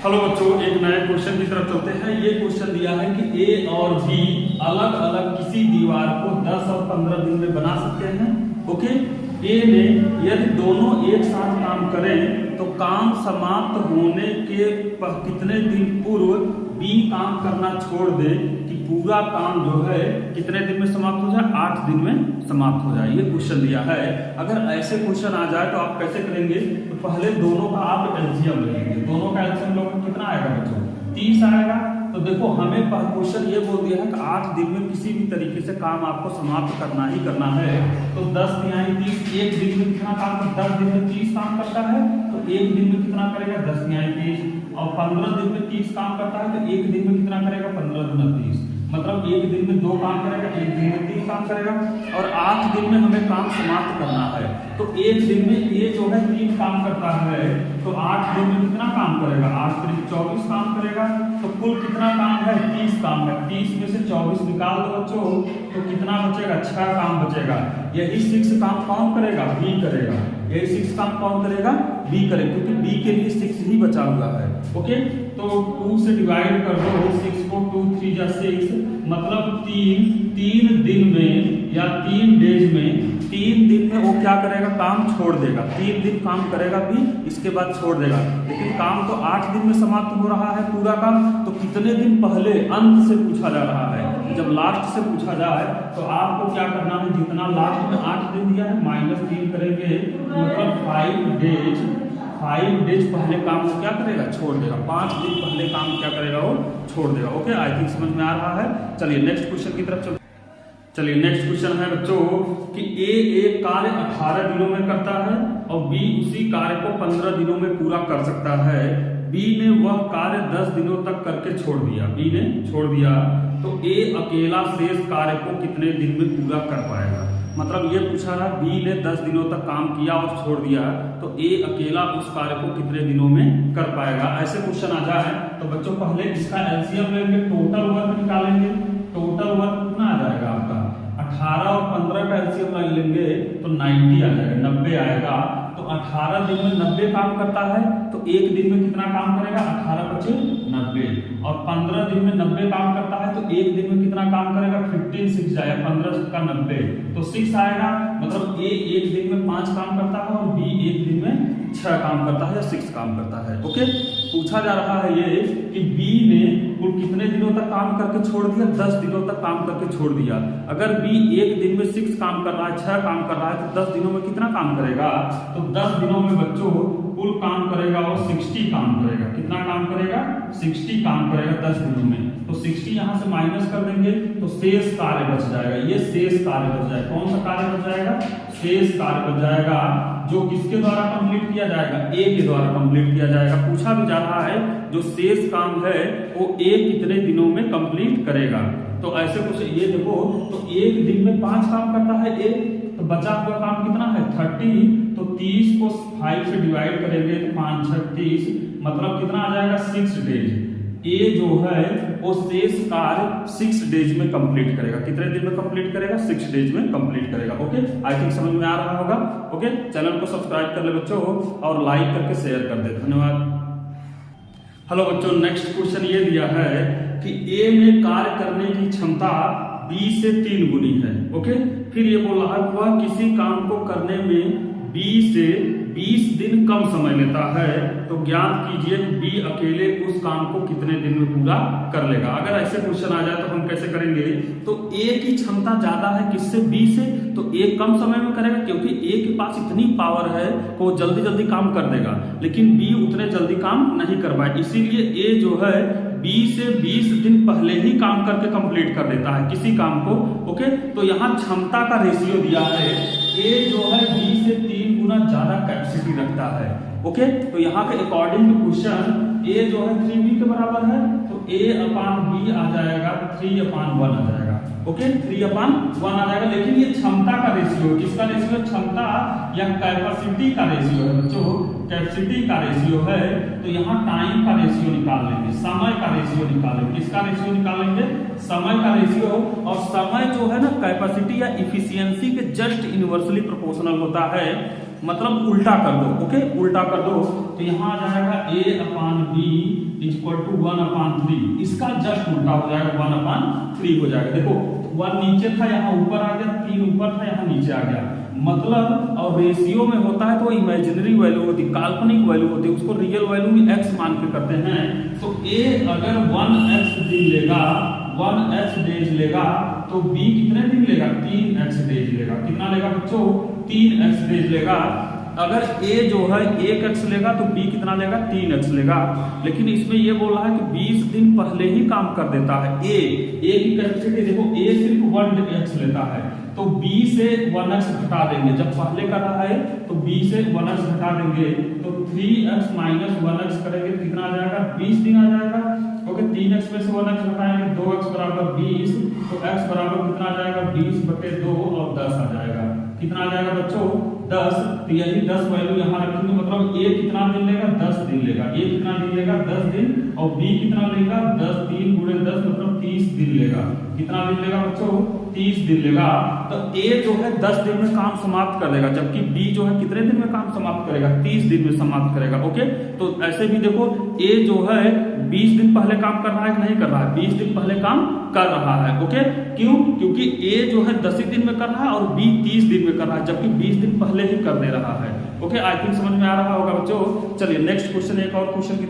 Hello बच्चों, एक नए क्वेश्चन की तरफ चलते हैं। ये क्वेश्चन दिया है कि ए और बी अलग अलग किसी दीवार को 10 और 15 दिन में बना सकते हैं। ओके, ए ने यदि दोनों एक साथ काम करें तो काम समाप्त होने के कितने दिन पूर्व बी काम करना छोड़ दे कि पूरा काम जो है कितने दिन में समाप्त हो जाए, 8 दिन में समाप्त हो जाए। ये क्वेश्चन दिया है। अगर ऐसे क्वेश्चन आ जाए तो आप कैसे करेंगे? तो पहले दोनों का आप एलसीएम लेंगे। दोनों का एलसीएम लोग कितना आएगा बच्चों? 30 आएगा। तो देखो हमें क्वेश्चन ये बोल दिया है कि 8 दिन में किसी भी तरीके से काम आपको समाप्त करना ही करना है। तो 10 तिहाई 30, एक दिन में कितना काम करता है? 10 दिन में 30 काम करता है तो एक दिन में कितना करेगा? 10 तिहाई 30। और 15 दिन में 30 काम करता है तो एक दिन में कितना करेगा? 15 गुना 30। मतलब एक दिन में 2 काम करेगा, एक दिन में 3 काम करेगा। और 8 दिन में हमें काम समाप्त करना है तो एक दिन में ये जो है 3 काम करता है तो 8 दिन में कितना काम करेगा? 8 3 24 काम करेगा। तो कुल कितना काम है? 30 काम है। 30 में से 24 निकाल दो बच्चों तो कितना बचेगा? 6 काम बचेगा। यही 6 काम कौन करेगा? बी करेगा। यही 6 काम कौन करेगा? बी करेगा, क्योंकि बी के लिए 6 ही बचा हुआ है। ओके, तो 2 से डिवाइड कर दो 6 को। 2 3 जा 6, मतलब 3 दिन में या 3 डेज में, 3 दिन में वो क्या करेगा? काम छोड़ देगा। 3 दिन काम करेगा भी, इसके बाद छोड़ देगा। लेकिन काम तो 8 दिन में समाप्त हो रहा है पूरा काम। तो कितने दिन पहले अंत से पूछा जा रहा है। जब लास्ट से पूछा जाए तो आपको क्या करना है? जितना लास्ट में 8 दिन दिया है -3 करेंगे, मतलब 5 डेज पहले काम को क्या करेगा? छोड़ देगा। 5 दिन पहले काम क्या करेगा? वो छोड़ देगा। ओके, आई थिंक समझ में आ रहा है। चलिए नेक्स्ट क्वेश्चन की तरफ चलिए नेक्स्ट क्वेश्चन है बच्चों कि ए एक कार्य 18 दिनों में करता है और बी उसी कार्य को 15 दिनों में पूरा कर सकता है। बी ने वह कार्य 10 दिनों तक करके छोड़ दिया। बी ने छोड़ दिया तो ए अकेला शेष कार्य को कितने दिन में पूरा कर पाएगा? मतलब ये पूछा है बी ने 10 दिनों तक काम किया और छोड़ दिया तो ए अकेला उस कार्य को कितने दिनों में कर पाएगा। ऐसे क्वेश्चन आ जाए तो बच्चों पहले इसका एलसीएम लेंगे, टोटल वर्क निकालेंगे। टोटल वर्क कितना आ जाएगा आपका? 18 और 15 का एलसीएम लेंगे तो 90 आ जाएगा, 90 आएगा। तो 18 दिन में 90 काम करता है तो एक दिन में कितना काम करेगा? 18 × 90। और 15 दिन में 90 काम करता है तो एक दिन में कितना काम करेगा? 15 6 जाएगा, 15 का 90 तो 6 आएगा। मतलब ए एक दिन में 5 काम करता है और बी एक दिन में 6 काम करता है या 6 काम करता है। ओके, पूछा जा रहा है ये कि बी ने कुल कितने दिनों तक काम करके छोड़ दिया? 10 दिनों तक काम करके छोड़ दिया। अगर बी एक दिन में 6 काम कर रहा है, 6 काम कर रहा है तो 10 दिनों में कितना काम करेगा? तो 10 दिनों में बच्चों कुल काम करेगा और 60 काम करेगा। कितना काम करेगा? 60 काम करेगा 10 दिनों में। तो 60 यहां से माइनस कर देंगे तो शेष कार्य बच जाएगा। ये शेष कार्य बच जाएगा। कौन सा कार्य बच जाएगा? शेष कार्य बच जाएगा, जो किसके द्वारा कंप्लीट किया जाएगा? ए के द्वारा कंप्लीट किया जाएगा। पूछा भी जा रहा है जो शेष काम है वो ए कितने दिनों में कंप्लीट करेगा। तो ऐसे कुछ ये देखो, तो एक दिन में 5 काम करता है ए, तो बचा हुआ काम कितना है? 30। तो 30 को 5 से डिवाइड करेंगे तो 5 6 30, मतलब कितना आ जाएगा? 6 डेज। ए जो है वो शेष कार्य 6 डेज में कंप्लीट करेगा। कितने दिन में कंप्लीट करेगा? 6 डेज में कंप्लीट करेगा। ओके, आई थिंक समझ में आ रहा होगा। ओके, चैनल को सब्सक्राइब कर ले बच्चों और लाइक करके शेयर कर दे। धन्यवाद। हेलो बच्चों, नेक्स्ट क्वेश्चन ये दिया है कि ए में कार्य करने की क्षमता बी से 3 गुनी है। ओके, फिर ये बोल रहा है वह किसी काम को करने में बी से 20 दिन कम समय लेता है तो ज्ञात कीजिए कि बी अकेले उस काम को कितने दिन में पूरा कर लेगा। अगर ऐसे क्वेश्चन आ जाए तो हम कैसे करेंगे? तो ए की क्षमता ज्यादा है किससे? बी से। तो ए कम समय में करेगा क्योंकि ए के पास इतनी पावर है कि वो जल्दी जल्दी काम कर देगा, लेकिन बी उतने जल्दी काम नहीं कर पाए। इसीलिए ए जो है बी से 20 दिन पहले ही काम करके कंप्लीट कर देता है किसी काम को। ओके, तो यहाँ क्षमता का रेशियो दिया है। ए जो है बी से 3 गुना ज्यादा कैपेसिटी रखता है। ओके, तो यहाँ के अकॉर्डिंग टू क्वेश्चन ए जो है 3b के बराबर है तो a/b आ जाएगा 3/1 आ जाएगा। ओके, 3/1 आ जाएगा। लेकिन ये क्षमता का रेशियो, किसका रेशियो? क्षमता या कैपेसिटी का रेशियो है बच्चों। कैपेसिटी का रेशियो है तो यहाँ टाइम का रेशियो निकाल लेंगे, समय का रेशियो निकालेंगे। किसका रेशियो निकालेंगे? समय का रेशियो। और समय जो है ना कैपेसिटी या इफिशियंसी के जस्ट इनवर्सली प्रोपोर्शनल होता है। मतलब उल्टा कर दो, ओके, उल्टा कर दो। तो यहाँ आ जाएगा A/B = 1/3, इसका जस्ट उल्टा हो जाएगा, 1/3 हो जाएगा। देखो 1 नीचे था, यहाँ ऊपर आ गया, 3 ऊपर था, यहाँ नीचे आ गया। मतलब और रेशियो में होता है तो इमेजिनरी वैल्यू होती है, काल्पनिक वैल्यू होती है, उसको रियल वैल्यू में x मान के करते हैं। तो A अगर 1x दिन लेगा, 1x डेज लेगा, तो B कितने दिन लेगा, 3x डेज लेगा। कितना लेगा बच्चों, 3x डेज लेगा। अगर A जो है 1x लेगा तो B कितना लेगा, 3x लेगा। लेकिन इसमें ये बोल रहा है कि 20 दिन पहले ही काम कर देता है। A की कैपेसिटी देखो, A सिर्फ 1x लेता है, तो B से 1x घटा देंगे। जब पहले कर रहा है तो B से 1x घटा देंगे, तो 3x माइनस 1x करेंगे, कितना आ जाएगा, 20 दिन आ जाएगा। ओके, 3x में से 1x घटाएंगे, 2x बराबर 20, तो x बराबर कितना आ जाएगा, 20/2 और 10 आ जाएगा। कितना आ जाएगा बच्चों, 10। तो यही 10 वैल्यू यहाँ रखेंगे, मतलब A कितना दिन लेगा, 10 दिन लेगा। A कितना दिन लेगा, 10 दिन, और B कितना लेगा, 10, 3 गुणे 10 मतलब 30 दिन लेगा। कितना दिन लेगा बच्चों, 30 दिन लेगा। तो A जो है 10 दिन में काम समाप्त कर देगा, जबकि B जो है कितने दिन में काम समाप्त करेगा, 30 दिन में समाप्त करेगा। ओके, तो ऐसे भी देखो A जो है 20 दिन पहले काम कर रहा है कि नहीं कर रहा है, 20 दिन पहले काम कर रहा है। ओके, क्यों, क्योंकि A जो है 10 ही दिन में कर रहा है और B 30 दिन में कर रहा है, जबकि 20 दिन पहले ही कर दे रहा है। ओके, आई थिंक समझ में आ रहा होगा बच्चों। चलिए नेक्स्ट क्वेश्चन, एक और क्वेश्चन